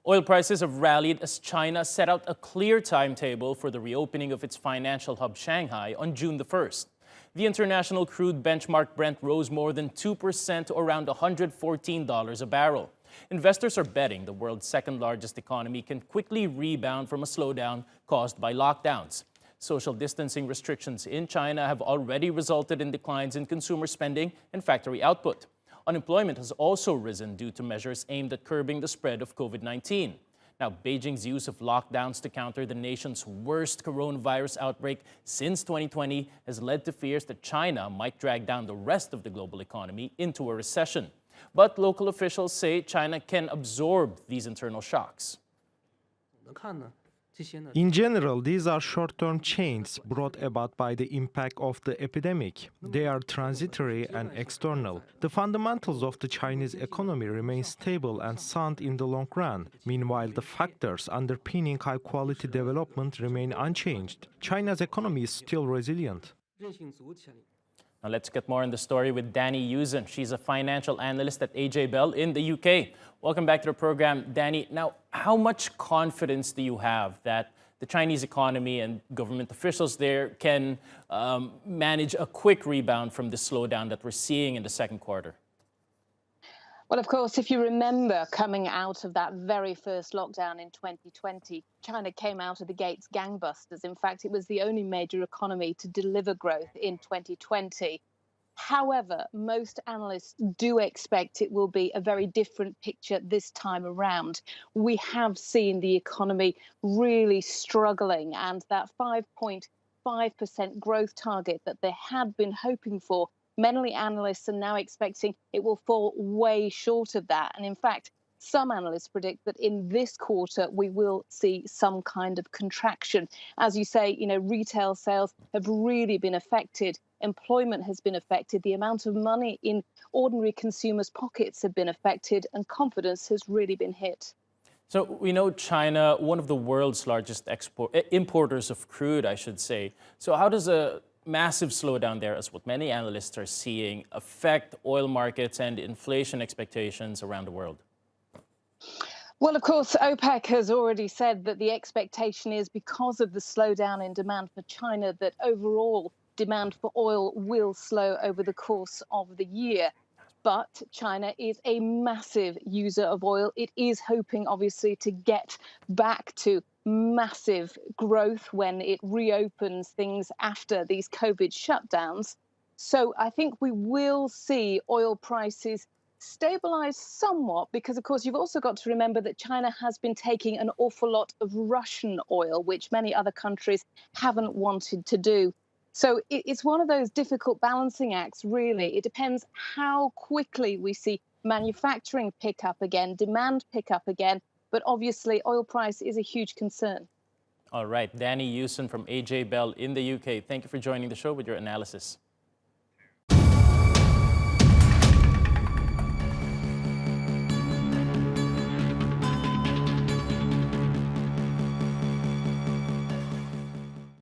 Oil prices have rallied as China set out a clear timetable for the reopening of its financial hub Shanghai on June the 1st. The international crude benchmark Brent rose more than 2% to around $114 a barrel. Investors are betting the world's second-largest economy can quickly rebound from a slowdown caused by lockdowns. Social distancing restrictions in China have already resulted in declines in consumer spending and factory output. Unemployment has also risen due to measures aimed at curbing the spread of COVID-19. Now, Beijing's use of lockdowns to counter the nation's worst coronavirus outbreak since 2020 has led to fears that China might drag down the rest of the global economy into a recession. But local officials say China can absorb these internal shocks. In general, these are short-term changes brought about by the impact of the epidemic. They are transitory and external. The fundamentals of the Chinese economy remain stable and sound in the long run. Meanwhile, the factors underpinning high-quality development remain unchanged. China's economy is still resilient. Now let's get more on the story with Danni Hewson. She's a financial analyst at AJ Bell in the UK. Welcome back to the program, Danni. Now, how much confidence do you have that the Chinese economy and government officials there can manage a quick rebound from the slowdown that we're seeing in the second quarter? Well, of course, if you remember coming out of that very first lockdown in 2020, China came out of the gates gangbusters. In fact, it was the only major economy to deliver growth in 2020. However, most analysts do expect it will be a very different picture this time around. We have seen the economy really struggling, and that 5.5% growth target that they had been hoping for, many analysts are now expecting it will fall way short of that. And in fact, some analysts predict that in this quarter, we will see some kind of contraction. As you say, retail sales have really been affected. Employment has been affected. The amount of money in ordinary consumers' pockets have been affected, and confidence has really been hit. So we know China, one of the world's largest importers of crude, I should say. So how does a massive slowdown there, as what many analysts are seeing, affect oil markets and inflation expectations around the world? Well, of course, OPEC has already said that the expectation is, because of the slowdown in demand for China, that overall demand for oil will slow over the course of the year. But China is a massive user of oil. It is hoping, obviously, to get back to massive growth when it reopens things after these COVID shutdowns. So I think we will see oil prices stabilize somewhat, because, of course, you've also got to remember that China has been taking an awful lot of Russian oil, which many other countries haven't wanted to do. So it's one of those difficult balancing acts, really. It depends how quickly we see manufacturing pick up again, demand pick up again. But obviously, oil price is a huge concern. All right. Danni Hewson from AJ Bell in the UK. Thank you for joining the show with your analysis.